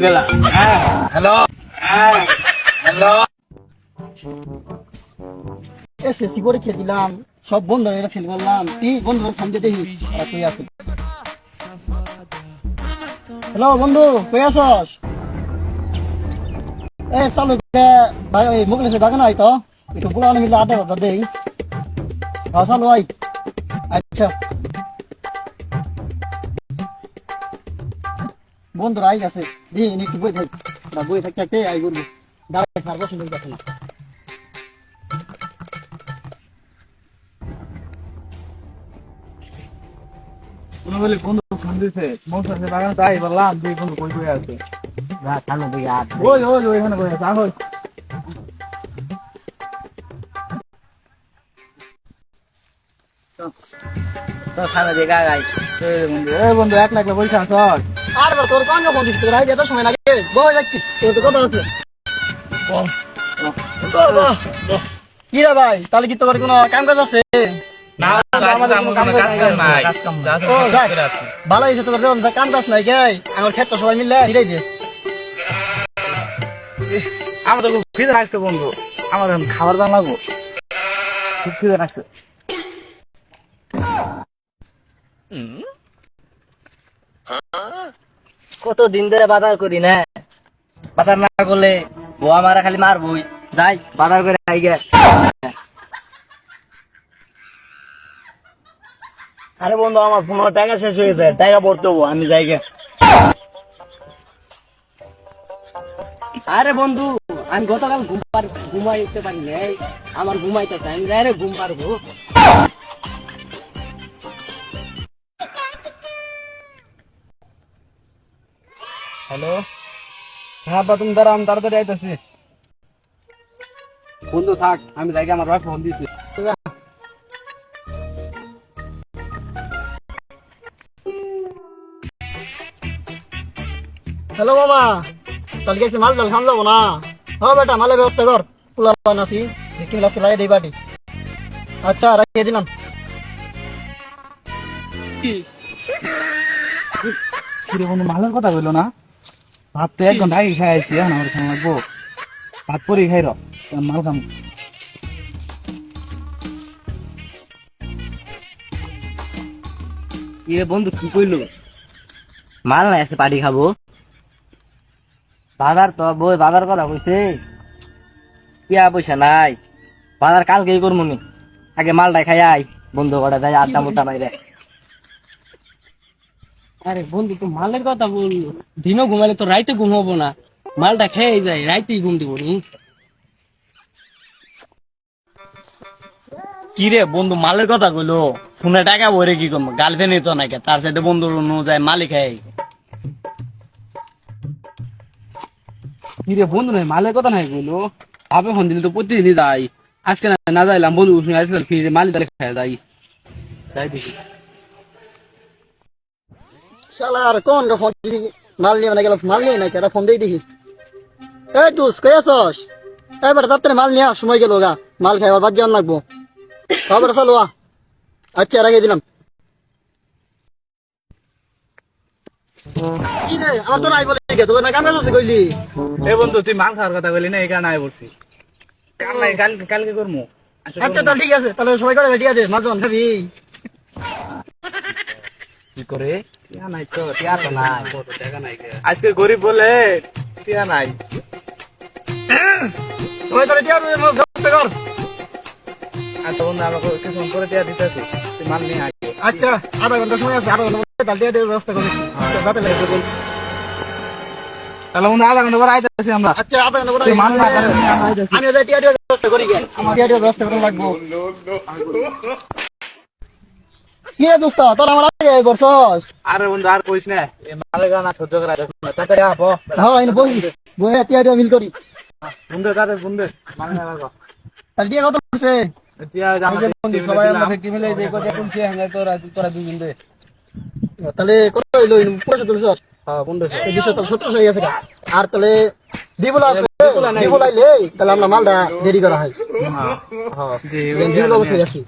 গেলা। Hello hello SSC পরীক্ষা দিলাম, সব বন্ধুরা ফেল করলাম। তুই বন্ধুরা সামনে দেখি কই আছে। হ্যালো বন্ধু, কই আছস? এ চালু ভাই, ওই মুখলেছে ডাকে নাই তো, একটু পুরো মিলে আড্ডা বাড্ডা দেই। চালু আই। আচ্ছা বন্ধুরা আই গেছে, দিই একটু বই থাক, বই থাকতে থাকতে আই করবো। দাঁড়াই আর বসে দেখে না। কোনো বলে বন্ধু ফোন দিছে মৌসুমে বাগান তাই বললাম দুই বন্ধু কই কই আছে যা খানো দিকে আট। ওই ওই ওই এখানে কই আছে ওই তো খানো দিকে আগাই। এই বন্ধু 1 লাখ পয়সা আছে আর তোর কোন ফোন দিছিস? তোর আইডিয়া তো সময় লাগে, বই যাচ্ছি তোর তো কথা আছে। কি রে ভাই, তাহলে কি তোর কোনো কাম কাজ আছে? না আমাদের কোনো কাম কাজ নাই ভালো হয়েছে, তোর যখন কাম কাজ নাই গে, আমার ক্ষেত্র সবাই মিললে হিরাই দে। আমার তো খুব খিদে লাগছে বন্ধু, আমার এখন খাবার দাম লাগবো, খুব খিদে লাগছে। কতদিন ধরে বাজার করি না, বাজার না করলে বউ আমারা খালি মারবই। যাই বাজার করে আই গে। আরে বন্ধু, আমার 15 টাকা শেষ হয়ে যায়, টাকা পড়তে হবো, আমি যাই গে। আরে বন্ধু, আমি গতকাল ঘুমাইতে পারি নাই, আমার ঘুমাইতেছে, আমি যাই রে ঘুম পারবো। হ্যালো, হ্যাঁ আব্বা তুমি দাঁড়া, আমি তাড়াতাড়ি আইতেছি। বন্ধু থাক, আমি যাই, আমার ভাই ফোন দিয়েছে। হ্যালো মামা, তাহলে গেছি মাল জাল সামলাবো না? হ্যাঁ বেটা, মালের ব্যবস্থা কর, পোলা পান আছি, দেখি আজকে লাগিয়ে দিই বাটি। আচ্ছা রাখিয়ে দিলাম। কিরে বন্ধু, মালের কথা বললো না? ভাত তো 1 ঘন্টা আগে খাই আইসি, এখন আমার খাওয়া লাগবো। ভাত পরে খাই র, মাল খাম। ইয়ে বন্ধু কি কইলো? মাল নাই আছে, পাটি খাবো। বাজার তো বই বাজার করা হয়েছে, পিয়া পয়সা নাই, বাজার কালকেই করবো নি। আগে মালটাই খাই আই, বন্ধু কটা যাই আড্ডা মোটা মাইরে। আরে বন্ধু, তো মালের কথা বললো, দিনও ঘুমালে তো রাইতে ঘুমাবো না, মালটা খেয়ে যায়, রাইতেই ঘুম দিব নি। কি রে বন্ধু, মালের কথা কইলো, ফোনে টাকা ভরে কি করবো? গার্লফ্রেন্ড তো নাকি, তার সাথে বন্ধু যায় মালিক খাই। কিরে বন্ধু, নাই মালের কথা নাই বললো, ভাবে ফোন দিলে তো প্রতিদিনই যাই, আজকে না যাইলাম বন্ধু শুনে আসলে ফিরে মালি তাহলে খেয়ে যাই, যাই দেখি। শালা আর কোন ফোন দিছি, মাল নিয়ে মানে গেল, মাল নিয়ে নাকি একটা ফোন দিয়ে দেখি। এই তুই কই আছস? এই বেটা তাড়াতাড়ি মাল নিয়ে আয়, সময় গেল গা, মাল খাই আবার বাদ যাওয়ার লাগবো। বেটা চলো আ। আচ্ছা রাখিয়ে দিলাম। কি রে, আমার তো নাই বলে তোর না কাম কাজ আছে কইলি? এ বন্ধু, তুই মাল খাওয়ার কথা বলি না, এই কারণে আয় বলছি। কাল নাই, কালকে করবো। আচ্ছা তাহলে ঠিক আছে, তাহলে সবাই করে রেডি আছে, মাল জন খাবি। কি করে? টিয়া নাই তো, টিয়া তো নাই, আজকে গরিব বলে টিয়া নাই। সবাই তাহলে টিয়ার ব্যবস্থা কর। আচ্ছা বন্ধু, আমাকে কিছুক্ষণ পরে টিয়া দিতে আছে, তুই মাল নিয়ে আগে। আচ্ছা আধা ঘন্টা সময় আছে, আধা ঘন্টা মধ্যে তাহলে টিয়ার ব্যবস্থা করি। যাতে লাগে বল। তাহলে বন্ধু 1/2 ঘন্টা পরে আইতেছি আমরা। আচ্ছা আধা ঘন্টা তুই মাল না পরে আমি ওদের টিয়ার ব্যবস্থা করি গে, আমার টিয়ার ব্যবস্থা করে লাগবো। কি রে দোস্ত, তোর আমার আগে বসছস? আরে বন্ধু আর কইস না, এই মালের গানা সহ্য করা যাচ্ছে না, তাড়াতাড়ি আপ। হ্যাঁ এই বই বই টিয়ার মিল করি। বন্ধু তাড়াতাড়ি বন্ধু মাল না লাগো। তাহলে টিয়া কত পড়ছে? টিয়া জামা বন্ধু সবাই আমরা ফেকি মিলে যে কথা শুনছি, হ্যাঁ তোরা দুজন রে। তাহলে কত হইলো? পয়সা তুলছস? হ্যাঁ বন্ধু, 1700 হয়ে গেছে। আর তাহলে বিপুল আছে, বিপুল আইলে তাহলে আমরা মালটা রেডি করা হয়। হ্যাঁ বিপুল অবশ্যই আসি।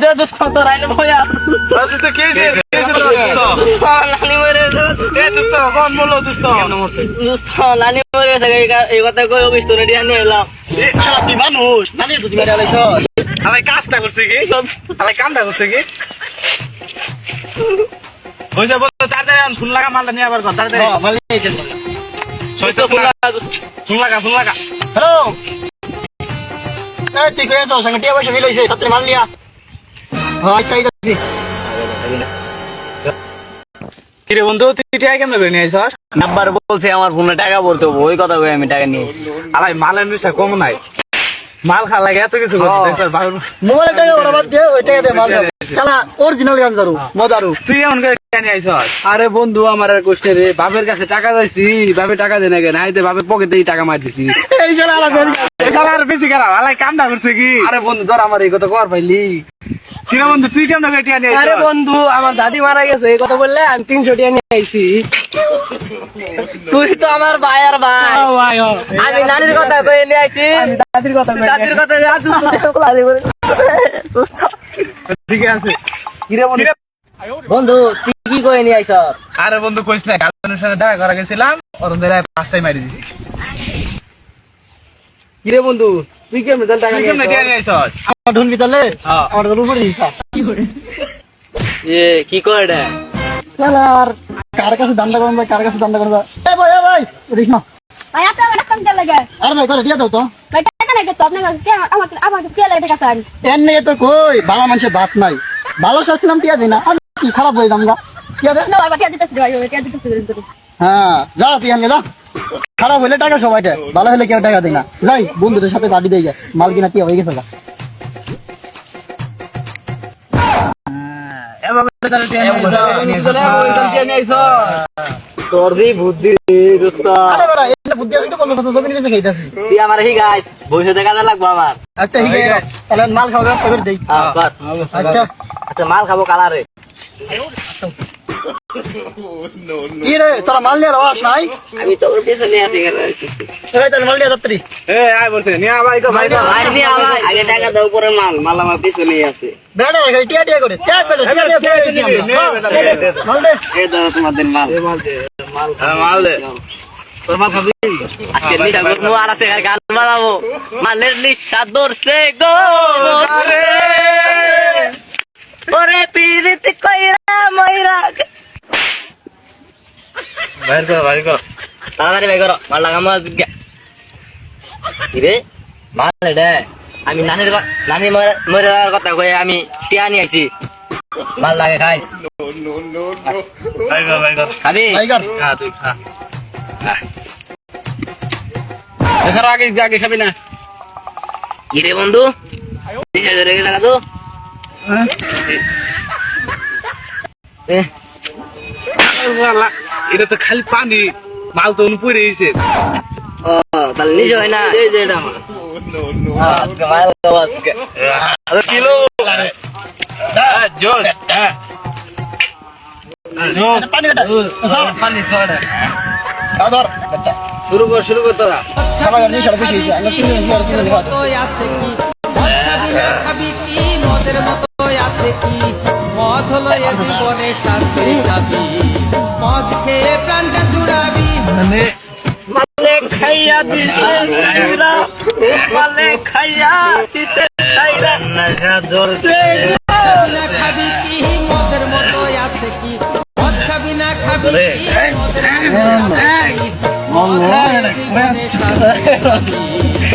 রে দোস্ত তোর আইলে ভয়া তুই তো কে দিয়ে নানি মরে এ দোস্ত কোন বলো দোস্ত দোস্ত নানি মরে থাকে এই কথা কই অফিস তোরে দিয়ে নিয়ে এলাম শালা তুই মানুষ নানি তুই মেরে আলাইছ আমি কাজটা করছি কি আমি কামটা করছি কি হইছে বল তাড়াতাড়ি আন ফুল লাগা মালটা নিয়ে আবার কর তাড়াতাড়ি মাল নিয়ে গেছ সইতো ফুল লাগা হ্যালো এই তুই কই তো সঙ্গে টিয়া পয়সা মিলাইছে সাথে মাল নিয়া হ্যাঁ আচ্ছা আইতাছি কিরে বন্ধু তুই টাকা কেমনে করে নিয়ে আইছস নাম্বার বলছে আমার ফোনে টাকা বলতে হবে ওই কথা কই আমি টাকা নিয়ে আলাই মালের বিষয় কম নাই মাল খা লাগে এত কিছু করছিস দেখছস মোবাইলে টাকা ওরা বাদ দিয়ে ওই টাকা দিয়ে মাল দাও শালা অরিজিনাল গান দারু মজারু তুই এমন করে টাকা নিয়ে আইছস আরে বন্ধু আমার আর কোশ্চে রে বাপের কাছে টাকা চাইছি বাপে টাকা দেয় না কেন হাইতে বাপের পকেটেই টাকা মার দিছি এই শালা আলাদা আর বেশি খারাপ আলাই কামটা করছে কি আরে বন্ধু ধর আমার এই কথা কর পাইলি কিরে বন্ধু তুই কেমনে করে টাকা নিয়ে আরে আইছস বন্ধু আমার দাদি মারা গেছে এই কথা বললে আমি 300 টাকা নিয়ে আইছি তুই তো আমার ভাই আর ভাই ভাই আমি নানির কথা কই নিয়ে আইছি দাদির কথা দোস্ত ঠিক আছে কিরে বন্ধু তুই কি কই নিয়ে আইছ আরে বন্ধু কইছ না গার্লফ্রেন্ডের সাথে দেখা করা গেছিলাম ওরম দেয় 5টাই মারি দিছি কিরে বন্ধু তুই কেমনে তাহলে টাকা তুই নিয়ে কেমনে টাকা নিয়ে আইছস আমার ঢুন ভিতরে হ্যাঁ। আমার রুম করে দিছা কি কয় এটা আর কার কাছে দান্দা করব কার কাছে দান্দা করব এই ভাই দেখ না ভাই আপনি আমার টাকা দিতে লাগে আরে ভাই করে দিয়া দাও তো ভাই টাকা লাগে তো আপনার কাছে আমার কে লাগে টাকা চান এমনি তো কই ভালো মানুষের বাত নাই ভালো চাচ্ছিলাম টিয়া দিই না আমি কি খারাপ হয়ে দাম গা টিয়া দে না ভাই টাকা দিতেছি ভাই টাকা দিতেছি হ্যাঁ যা তুই আনগে যা খারাপ হইলে টাকা সবাই দেয় ভালো হলে কেউ টাকা দেয় না যাই বন্ধুদের সাথে পার্টি দিয়ে যায় মাল কিনা টিয়া হয়ে গেছে গা এভাবে তাহলে টাকা নিয়ে আইছস তোর দি বুদ্ধি দোস্ত আরে বড় এই বুদ্ধি আছে তো কত কত জমি নিয়ে খাইতাছি তুই আমার হি গাইস বইসে টাকা লাগবে আমার আচ্ছা হি গাইস তাহলে মাল খাবো খবর দেই আচ্ছা আচ্ছা মাল খাবো কালারে কি রে তোরা মাল নিয়ে রস নাই আমি তোর পিছনে আছি এই তাহলে মাল নিয়ে যাত্রী এ আয় বলছে নিয়ে আবার ভাই ভাই নিয়ে আমার আগে টাকা দাও পরে মাল আমার পিছনেই আছে বেড়া রে টিয়া টিয়া করে টিয়া বেড়া মাল দে এই দাও তোমাদের মাল মাল দে তোর মাল খাবি আজকে নিটা করবো আর আছে গান বানাবো মালের লিসা দরছে গো রে ওরে পীরিত কইরা মইরা ভাই কর তাড়াতাড়ি ভাই করো মাল লাগাম রে মাল রে আমি নানি মরার কথা কয়ে আমি টিয়া নিয়ে আইছি মাল লাগে খাই ভাই কর খাবি হ্যাঁ তুই খা এখানে আগে আগে খাবি না কিরে বন্ধু রেখে টাকা তো এটা তো খালি পানি মাল তো উপরে এসে তাহলে নিজে হয় না এই যে এটা আমার মাল খাবো আজকে কিলো জোর পানি পানি খাওয়া আদর শুরু কর তোরা খাবার নিয়ে সব খুশি হয়েছে আমি খাবি কি মদের মতো আছে কি মদ হলো এ জীবনে শান্তি যাবি মদ খেয়ে প্রাণটা জুড়াবি মালে খাইয়া দিতে সাইরা মালে খাইয়া দিতে সাইরা নশা ধরছে না খাবি কি মদের মতো আছে কি মদ খাবি না খাবি কি মদের মতো আছে কি মদ হলো এ জীবনে শান্তি যাবি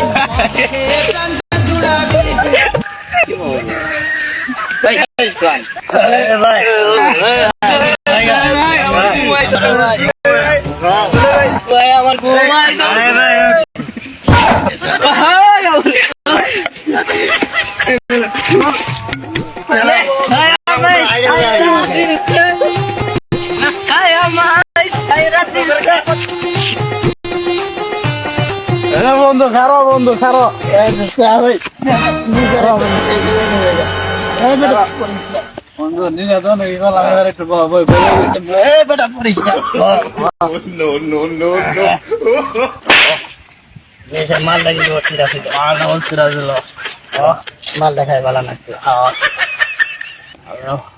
মদ খেয়ে প্রাণটা জুড়াবি ভাই আমার ঘুমাই বন্ধু খারো বন্ধু খারো বন্ধু নিজে তো নাকি গলা এবার একটু বই বেটা পরীক্ষা মাল লাগি মাল দেখায় ভালো লাগছে Well.